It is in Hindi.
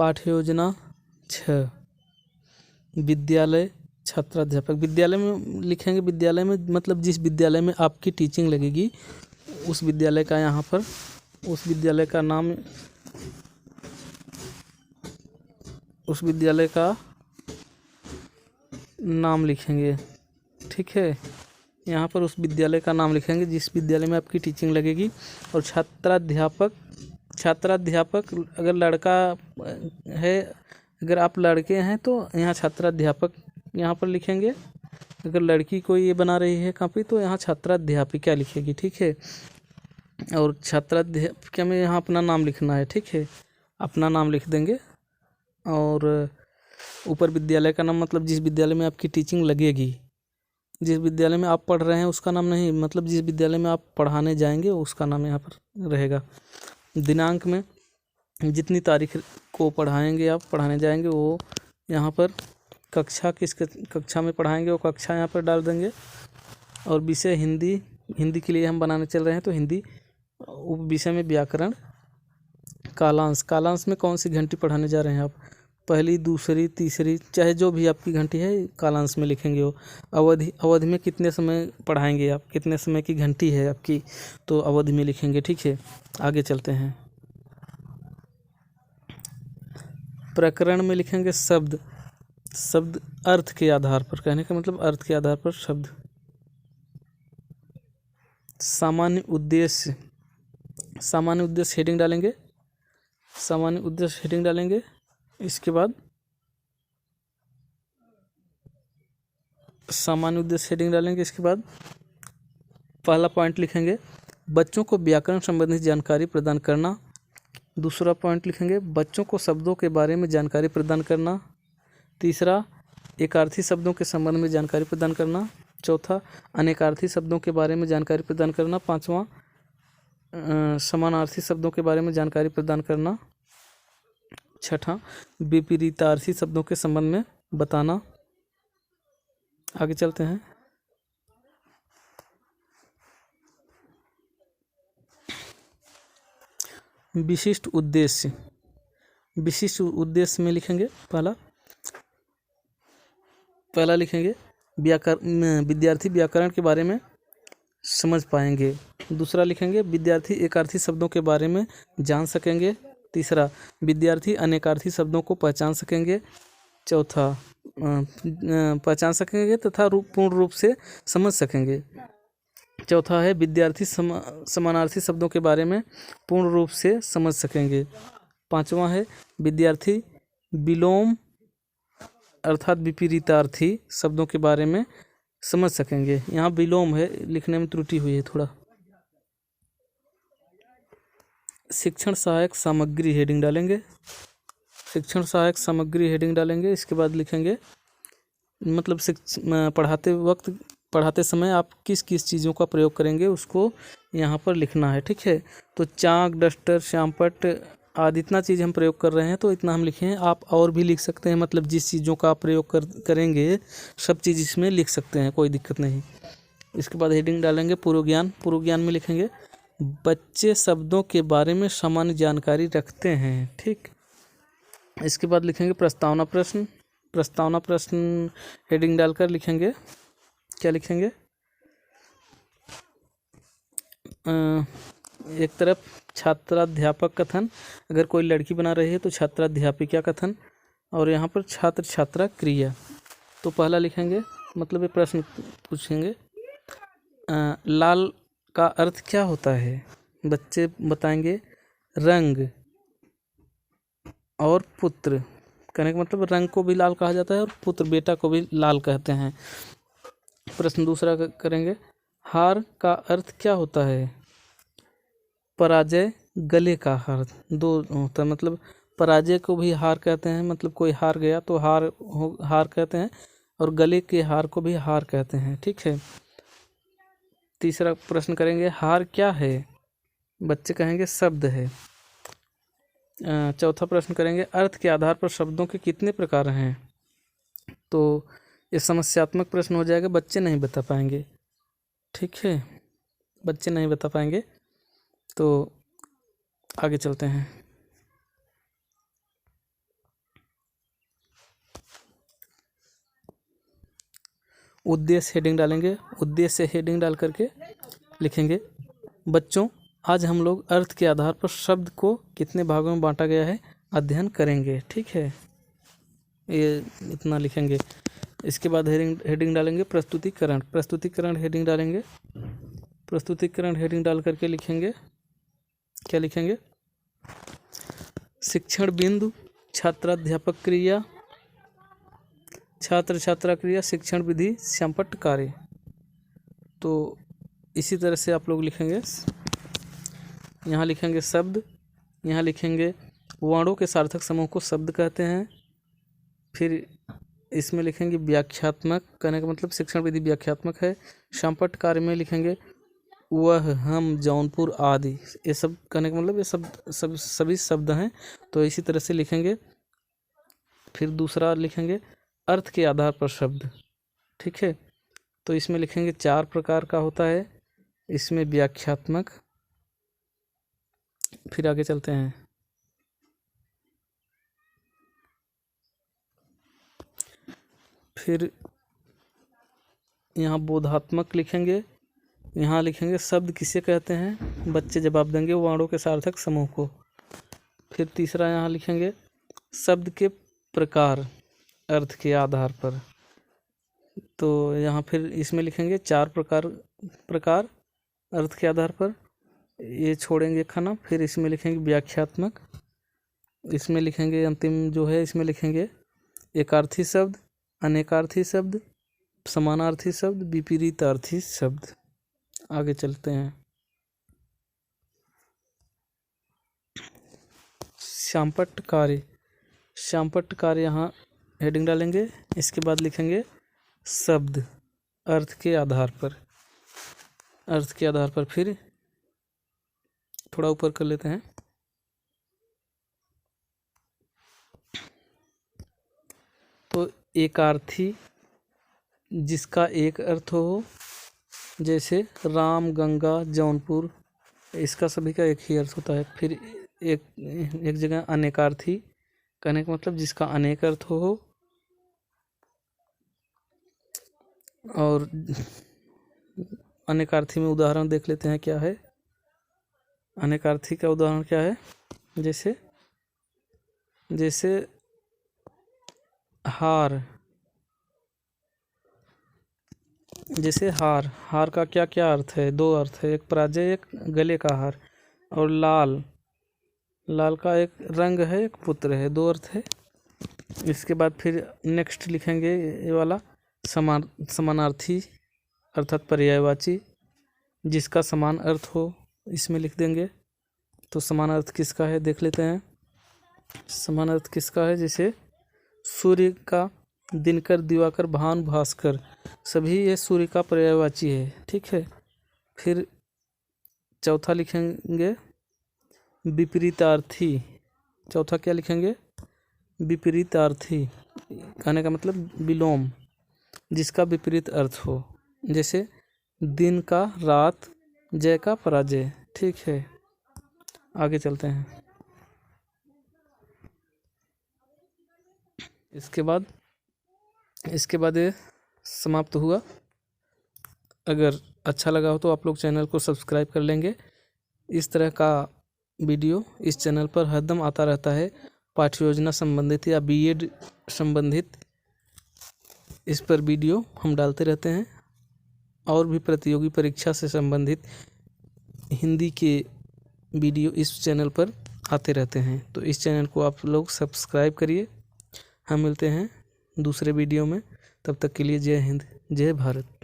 पाठ्य योजना 6, विद्यालय छात्राध्यापक। विद्यालय में लिखेंगे, विद्यालय में मतलब जिस विद्यालय में आपकी टीचिंग लगेगी उस विद्यालय का यहाँ पर उस विद्यालय का नाम लिखेंगे। ठीक है, यहाँ पर उस विद्यालय का नाम लिखेंगे जिस विद्यालय में आपकी टीचिंग लगेगी। और छात्राध्यापक अगर लड़का है, अगर आप लड़के हैं तो यहाँ छात्राध्यापक यहाँ पर लिखेंगे। अगर लड़की कोई ये बना रही है कॉपी तो यहाँ छात्राध्यापिका लिखेगी। ठीक है, और छात्राध्यापिका में यहाँ अपना नाम लिखना है। ठीक है, अपना नाम लिख देंगे। और ऊपर विद्यालय का नाम मतलब जिस विद्यालय में आपकी टीचिंग लगेगी, जिस विद्यालय में आप पढ़ रहे हैं उसका नाम नहीं, मतलब जिस विद्यालय में आप पढ़ाने जाएंगे उसका नाम यहाँ पर रहेगा। दिनांक में जितनी तारीख को पढ़ाने जाएंगे वो यहाँ पर किस कक्षा में पढ़ाएंगे वो कक्षा यहाँ पर डाल देंगे। और विषय हिंदी के लिए हम बनाने चल रहे हैं तो हिंदी। विषय में व्याकरण। कालांश में कौन सी घंटी पढ़ाने जा रहे हैं आप, पहली, दूसरी, तीसरी, चाहे जो भी आपकी घंटी है कालांश में लिखेंगे वो। अवधि में कितने समय पढ़ाएंगे आप, कितने समय की घंटी है आपकी, तो अवधि में लिखेंगे। ठीक है, आगे चलते हैं। प्रकरण में लिखेंगे शब्द अर्थ के आधार पर, कहने का मतलब अर्थ के आधार पर शब्द। सामान्य उद्देश्य हेडिंग डालेंगे। इसके बाद पहला पॉइंट लिखेंगे बच्चों को व्याकरण संबंधी जानकारी प्रदान करना। दूसरा पॉइंट लिखेंगे बच्चों को शब्दों के बारे में जानकारी प्रदान करना। तीसरा, एकार्थी शब्दों के संबंध में जानकारी प्रदान करना। चौथा, अनेकार्थी शब्दों के बारे में जानकारी प्रदान करना। पांचवा, समानार्थी शब्दों के बारे में जानकारी प्रदान करना। छठा, विपरीतार्थी शब्दों के संबंध में बताना। आगे चलते हैं। विशिष्ट उद्देश्य में लिखेंगे पहला लिखेंगे विद्यार्थी व्याकरण के बारे में समझ पाएंगे। दूसरा लिखेंगे विद्यार्थी एकार्थी शब्दों के बारे में जान सकेंगे। तीसरा, विद्यार्थी अनेकार्थी शब्दों को पहचान सकेंगे। चौथा, पहचान सकेंगे तथा पूर्ण रूप से समझ सकेंगे। चौथा है विद्यार्थी समानार्थी शब्दों के बारे में पूर्ण रूप से समझ सकेंगे। पांचवा है विद्यार्थी विलोम अर्थात विपरीतार्थी शब्दों के बारे में समझ सकेंगे। यहाँ विलोम है, लिखने में त्रुटि हुई है थोड़ा। शिक्षण सहायक सामग्री हेडिंग डालेंगे। इसके बाद लिखेंगे मतलब पढ़ाते समय आप किस चीज़ों का प्रयोग करेंगे उसको यहाँ पर लिखना है। ठीक है, तो चाक, डस्टर, श्यामपट्ट आदि इतना चीज़ हम प्रयोग कर रहे हैं तो इतना हम लिखे हैं। आप और भी लिख सकते हैं, मतलब जिस चीज़ों का आप प्रयोग करेंगे सब चीज़ इसमें लिख सकते हैं, कोई दिक्कत नहीं। इसके बाद हेडिंग डालेंगे पूर्व ज्ञान में लिखेंगे बच्चे शब्दों के बारे में सामान्य जानकारी रखते हैं। ठीक, इसके बाद लिखेंगे प्रस्तावना प्रश्न हेडिंग डालकर लिखेंगे। क्या लिखेंगे, एक तरफ छात्राध्यापक कथन, अगर कोई लड़की बना रही है तो छात्राध्यापिका कथन, और यहाँ पर छात्र छात्रा क्रिया। तो पहला लिखेंगे, मतलब ये प्रश्न पूछेंगे लाल का अर्थ क्या होता है, बच्चे बताएंगे रंग और पुत्र। कहने का मतलब रंग को भी लाल कहा जाता है और पुत्र बेटा को भी लाल कहते हैं। प्रश्न दूसरा करेंगे हार का अर्थ क्या होता है, पराजय, गले का हार। दो होता है, मतलब पराजय को भी हार कहते हैं, मतलब कोई हार गया तो हार कहते हैं, और गले के हार को भी हार कहते हैं। ठीक है, तीसरा प्रश्न करेंगे हार क्या है, बच्चे कहेंगे शब्द है। चौथा प्रश्न करेंगे अर्थ के आधार पर शब्दों के कितने प्रकार हैं। तो ये समस्यात्मक प्रश्न हो जाएगा, बच्चे नहीं बता पाएंगे। ठीक है, बच्चे नहीं बता पाएंगे। तो आगे चलते हैं। उद्देश्य हेडिंग डालेंगे। उद्देश्य हेडिंग डाल करके लिखेंगे बच्चों आज हम लोग अर्थ के आधार पर शब्द को कितने भागों में बांटा गया है अध्ययन करेंगे। ठीक है, ये इतना लिखेंगे। इसके बाद हेडिंग डालेंगे प्रस्तुतिकरण। प्रस्तुतिकरण हेडिंग डालेंगे। प्रस्तुतिकरण हेडिंग डाल करके लिखेंगे, क्या लिखेंगे? शिक्षण बिंदु, छात्राध्यापक क्रिया, छात्र छात्रा क्रिया, शिक्षण विधि, संपट कार्य। तो इसी तरह से आप लोग लिखेंगे। यहाँ लिखेंगे शब्द, यहाँ लिखेंगे वर्णों के सार्थक समूह को शब्द कहते हैं। फिर इसमें लिखेंगे व्याख्यात्मक, कहने का मतलब शिक्षण विधि व्याख्यात्मक है। संपट कार्य में लिखेंगे वह, हम, जौनपुर आदि। ये सब कहने का मतलब ये सभी शब्द हैं। तो इसी तरह से लिखेंगे। फिर दूसरा लिखेंगे अर्थ के आधार पर शब्द। ठीक है, तो इसमें लिखेंगे 4 प्रकार का होता है। इसमें व्याख्यात्मक, फिर आगे चलते हैं। फिर यहाँ बोधात्मक लिखेंगे। यहाँ लिखेंगे शब्द किसे कहते हैं, बच्चे जवाब देंगे वर्णों के सार्थक समूह को। फिर तीसरा यहाँ लिखेंगे शब्द के प्रकार अर्थ के आधार पर। तो यहाँ फिर इसमें लिखेंगे 4 प्रकार अर्थ के आधार पर, ये छोड़ेंगे खाना। फिर इसमें लिखेंगे व्याख्यात्मक। इसमें लिखेंगे अंतिम जो है, इसमें लिखेंगे एकार्थी शब्द, अनेकार्थी शब्द, समानार्थी शब्द, विपरीतार्थी शब्द। आगे चलते हैं। संपट कार्य। संपट कार्य यहाँ हेडिंग डालेंगे। इसके बाद लिखेंगे शब्द अर्थ के आधार पर। अर्थ के आधार पर फिर थोड़ा ऊपर कर लेते हैं। तो एकार्थी जिसका एक अर्थ हो, जैसे राम, गंगा, जौनपुर, इसका सभी का एक ही अर्थ होता है। फिर एक जगह अनेकार्थी, कहने का मतलब जिसका अनेक अर्थ हो। और अनेकार्थी में उदाहरण देख लेते हैं क्या है। अनेकार्थी का उदाहरण क्या है, जैसे हार। जैसे हार का क्या क्या अर्थ है, 2 अर्थ है, एक पराजय, एक गले का हार। और लाल का एक रंग है, एक पुत्र है, 2 अर्थ है। इसके बाद फिर नेक्स्ट लिखेंगे ये वाला समानार्थी अर्थात पर्यायवाची, जिसका समान अर्थ हो, इसमें लिख देंगे। तो समान अर्थ किसका है देख लेते हैं। समान अर्थ किसका है, जैसे सूर्य का, दिनकर, दिवाकर, भानु, भास्कर, सभी ये सूर्य का पर्यायवाची है। ठीक है। फिर चौथा लिखेंगे विपरीतार्थी। चौथा क्या लिखेंगे, विपरीतार्थी, कहने का मतलब विलोम, जिसका विपरीत अर्थ हो, जैसे दिन का रात, जय का पराजय। ठीक है, आगे चलते हैं। इसके बाद ये समाप्त हुआ। अगर अच्छा लगा हो तो आप लोग चैनल को सब्सक्राइब कर लेंगे। इस तरह का वीडियो इस चैनल पर हरदम आता रहता है, पाठ्य योजना संबंधित या बीएड संबंधित, इस पर वीडियो हम डालते रहते हैं। और भी प्रतियोगी परीक्षा से संबंधित हिंदी के वीडियो इस चैनल पर आते रहते हैं। तो इस चैनल को आप लोग सब्सक्राइब करिए। हम मिलते हैं दूसरे वीडियो में, तब तक के लिए जय हिंद, जय भारत।